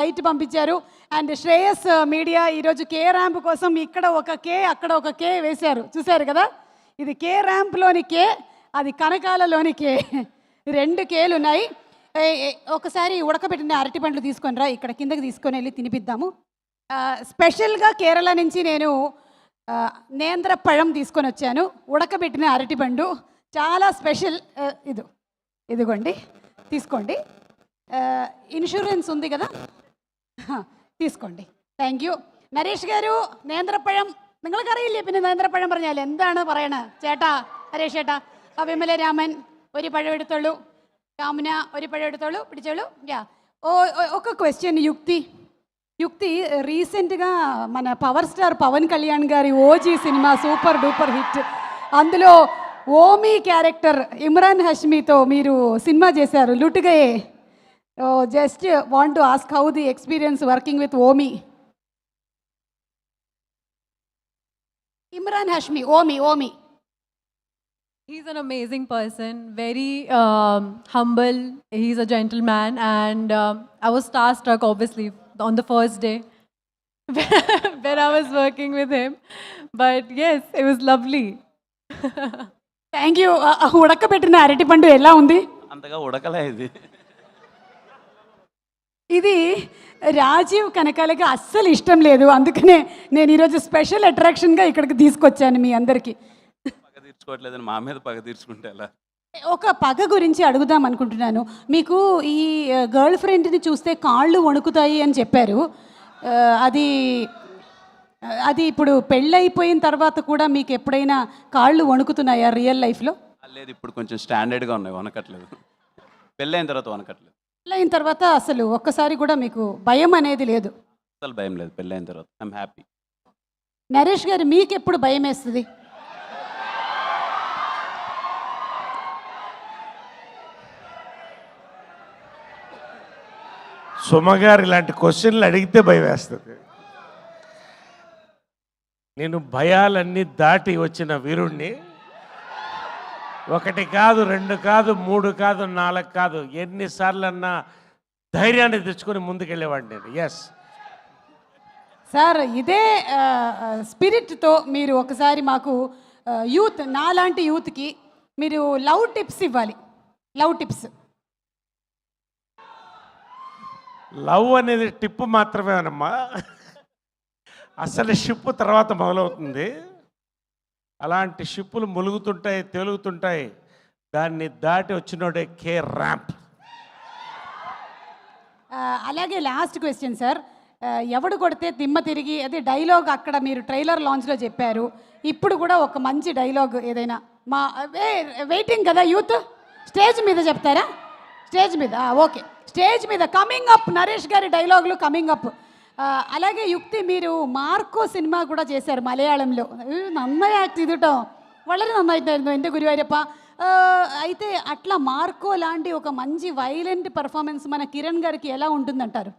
Light పంపించారు. And Shreyas media ఈరోజు K ramp కోసం ఇక్కడ ఒక కే అక్కడ ఒక కే వేశారు, చూశారు కదా. ఇది కే ర్యాంప్లోని కే, అది కనకాలలోని కే, 2 కేలు ఉన్నాయి. ఒకసారి ఉడకబెట్టిన అరటి పండ్లు తీసుకొని రా, ఇక్కడ కిందకి తీసుకొని వెళ్ళి తినిపిద్దాము. స్పెషల్గా కేరళ నుంచి నేను నేంద్ర పഴం తీసుకొని వచ్చాను, ఉడకబెట్టిన అరటిపండు, చాలా స్పెషల్. ఇదిగోండి తీసుకోండి. ഇൻഷുറൻസ് ఉంది కదా, തീసుకోండి. Thank you. നരേഷ് ഗാരു നേന്ത്രപ്പഴം നിങ്ങൾക്കറിയില്ലേ? പിന്നെ നേന്ത്രപ്പഴം പറഞ്ഞാൽ എന്താണ് പറയണത് ചേട്ടാ? നരേഷ് ചേട്ടാ, വിമല രാമൻ ഒരു പഴം എടുത്തോളൂ, കാമുന ഒരു പഴം എടുത്തോളൂ, പിടിച്ചോളൂ. ఒక క్వశ్చన్. యుక్తి రీసెంట్గా మన పవర్ స్టార్ పవన్ కళ్యాణ్ గారి ఓజీ సినిమా సూపర్ డూపర్ హిట్, అందులో ఓమీ క్యారెక్టర్ ఇమ్రాన్ హష్మీతో మీరు సినిమా చేశారు లుటుగయే. Just want to ask how the experience working with Omi. Imran Hashmi, Omi. He's an amazing person, very humble. He's a gentleman, and I was starstruck, obviously, on the first day when I was working with him. But yes, it was lovely. Thank you. ఉడకబెట్టిన అరటిపండు ఎలా ఉంది? అంతగా ఉడకలే. ఇది రాజీవ్ కనకాలకి అస్సలు ఇష్టం లేదు, అందుకనే నేను ఈరోజు స్పెషల్ అట్రాక్షన్గా ఇక్కడికి తీసుకొచ్చాను మీ అందరికీ. పగ తీర్చుకోవట్లేదని మా మీద పగ తీర్చుకుంటే ఎలా? ఒక పగ గురించి అడుగుదాం అనుకుంటున్నాను. మీకు ఈ గర్ల్ ఫ్రెండ్ని చూస్తే కాళ్ళు వణుకుతాయి అని చెప్పారు. అది ఇప్పుడు పెళ్ళైపోయిన తర్వాత కూడా మీకు ఎప్పుడైనా కాళ్ళు వణుకుతున్నాయా రియల్ లైఫ్లో? లేదు, ఇప్పుడు కొంచెం స్టాండర్డ్గా ఉన్నాయి, వనకట్లేదు. పెళ్ళైన తర్వాత వనకట్లేదు. పెళ్ళైన తర్వాత అసలు ఒక్కసారి కూడా మీకు భయం అనేది లేదు? అసలు భయం లేదు పెళ్ళైన తర్వాత. I'm happy. నరేష్ గారు, మీకు ఎప్పుడు భయం వేస్తుంది? సుమగారు ఇలాంటి క్వశ్చన్లు అడిగితే భయం వేస్తుంది. నేను భయాలన్నీ దాటి వచ్చిన వీరుణ్ణి. 1 కాదు, 2 కాదు, 3 కాదు, 4 కాదు, ఎన్నిసార్లన్నా ధైర్యాన్ని తెచ్చుకొని ముందుకెళ్ళేవాడిని నేను. ఎస్ సార్, ఇదే స్పిరిట్తో మీరు ఒకసారి మాకు యూత్, నాలాంటి యూత్కి మీరు లవ్ టిప్స్ ఇవ్వాలి. Love tips. లవ్ అనేది టిప్పు మాత్రమేనమ్మా, అసలు షిప్పు తర్వాత మొదలవుతుంది. అలాంటి షిప్పులు ములుగుతుంటాయి, తేలుగుతుంటాయి, దాన్ని దాటి వచ్చినోడే కే ర్యాంప్. అలాగే లాస్ట్ క్వశ్చన్ సార్, ఎవడు కొడితే దిమ్మ తిరిగి, అదే డైలాగ్ అక్కడ మీరు ట్రైలర్ లాంచ్లో చెప్పారు. ఇప్పుడు కూడా ఒక మంచి డైలాగ్ ఏదైనా మా వెయిటింగ్ కదా యూత్, స్టేజ్ మీద చెప్తారా? స్టేజ్ మీద ఓకే, స్టేజ్ మీద కమింగ్ అప్ నరేష్ గారి డైలాగులు కమింగ్ అప్. అలాగే యుక్తి, మీరు మార్కో సినిమా కూడా చేశారు మలయాళంలో. నന്നാయి యాక్ట్ ചെയ്തിട്ടോ, വളരെ നന്നായിട്ടായിരുന്നു എൻ്റെ ഗുരുവായൂരപ്പ. అయితే అట్లా మార్కో లాంటి ఒక మంచి వైలెంట్ పర్ఫార్మెన్స్ మన కిరణ్ గారికి ఎలా ఉంటుందంటారు?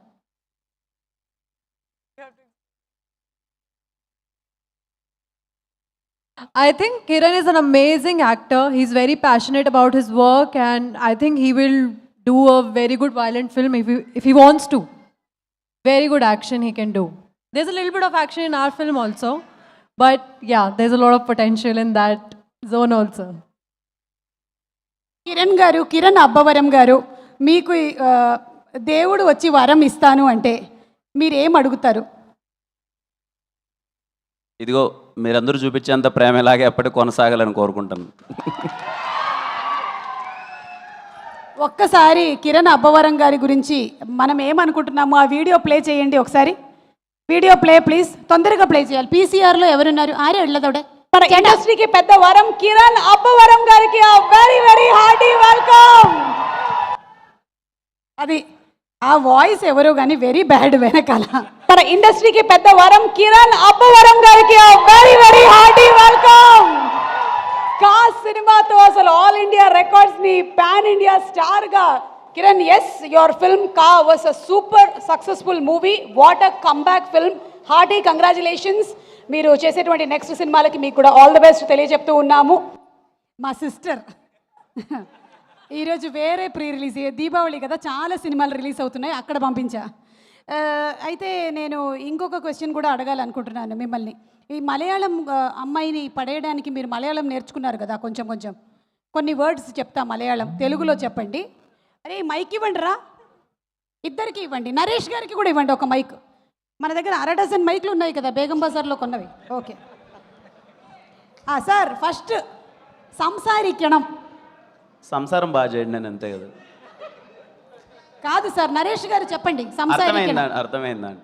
I think Kiran is an amazing actor. He's very passionate about his work, and I think he will do a very good violent film if he wants to. Very good action he can do. There's a little bit of action in our film also, but yeah, there's a lot of potential in that zone also. Kiran Abbavaram గారు, మీకు దేవుడు వచ్చి వరం ఇస్తాను అంటే మీరు ఏం అడుగుతారు? ఇదిగో మీరందరూ చూపించేంత ప్రేమ ఇలాగే ఎప్పటికీ కొనసాగాలని కోరుకుంటాను. ఒక్కసారి కిరణ్ అబ్బవరం గారి గురించి మనం ఏమనుకుంటున్నాము ఆ వీడియో ప్లే చేయండి ఒకసారి. వీడియో ప్లే ప్లీజ్, తొందరగా ప్లే చేయాలి. పీసీఆర్లో ఎవరున్నారు? ఆరే వెళ్ళదోడే. మన ఇండస్ట్రీకి పెద్ద వరం కిరణ్ అబ్బవరం గారికి వెరీ వెరీ హార్టీ వెల్కమ్. అది ఆ వాయిస్ ఎవరో కానీ వెరీ బ్యాడ్ వెనకాల. మన ఇండస్ట్రీకి పెద్ద వరం కిరణ్ అబ్బవరం గారికి వెరీ వెరీ హార్టీ వెల్కమ్. కాస్ సినిమాతో అసలు ఆల్ ఇండియా రికార్డ్స్ని పాన్ ఇండియా స్టార్గా Kiran, yes your film Ka was a super successful movie. What a comeback film. Hearty congratulations. మీరు చేసేటువంటి నెక్స్ట్ సినిమాలకి మీకు కూడా ఆల్ ది బెస్ట్ తెలియజెప్తూ ఉన్నాము. మా సిస్టర్ ఈరోజు వేరే ప్రీ రిలీజ్, దీపావళి కదా, చాలా సినిమాలు రిలీజ్ అవుతున్నాయి, అక్కడ పంపించా. అయితే నేను ఇంకొక క్వశ్చన్ కూడా అడగాలనుకుంటున్నాను మిమ్మల్ని. ఈ మలయాళం అమ్మాయిని పడేయడానికి మీరు మలయాళం నేర్చుకున్నారు కదా, కొంచెం కొంచెం కొన్ని వర్డ్స్ చెప్తా మలయాళం, తెలుగులో చెప్పండి. అరే మైక్ ఇవ్వండి రా, ఇద్దరికి ఇవ్వండి, నరేష్ గారికి కూడా ఇవ్వండి ఒక మైక్. మన దగ్గర 1/2 డజన్ మైక్లు ఉన్నాయి కదా బేగం బజార్లో కొన్నవి. ఓకే సార్, ఫస్ట్ సంసారికణం. సంసారం బాగా చేయండి నేను అంతే కదా. కాదు సార్, నరేష్ గారు చెప్పండి సంసారికణం. అర్థమైందండి.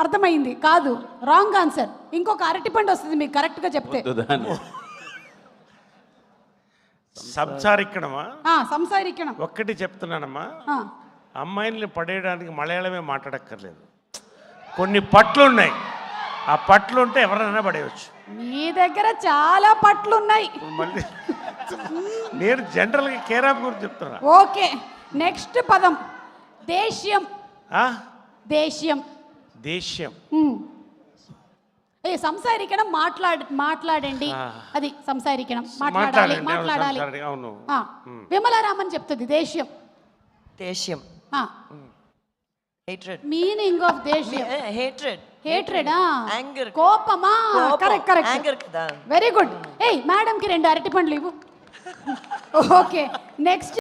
అర్థమైంది కాదు, రాంగ్ ఆన్సర్. ఇంకొక అరటిపండు వస్తుంది మీకు కరెక్ట్గా చెప్తే. సంసారిక్కడమా? సంసారికణం ఒక్కటి చెప్తున్నానమ్మా, అమ్మాయిల్ని పడేయడానికి మలయాళమే మాట్లాడక్కర్లేదు. కొన్ని పట్లు ఉన్నాయి, ఆ పట్లు ఉంటే ఎవరైనా పడేయచ్చు. మీ దగ్గర చాలా పట్లు ఉన్నాయి. మళ్ళీ నేను జనరల్గా కేరాప్ గురించి చెప్తున్నా. ఓకే, నెక్స్ట్ పదం దేశ్యం. దేశ్యం దేశ్యం. సంసారికణం మాట్లాడండి, అది సంసారికణం. మాట్లాడాలి. అవును. విమలారామన్ చెప్తుంది దేశ్యం. దేశ్యం. hatred. మీనింగ్ ఆఫ్ దేశ్యం. hatred. హేట్రెడ్. Anger. కోపమా? కరెక్ట్ Anger కదా. Very good. మేడం కి 2 అరటి పండ్లు ఇవ్వు. Okay, next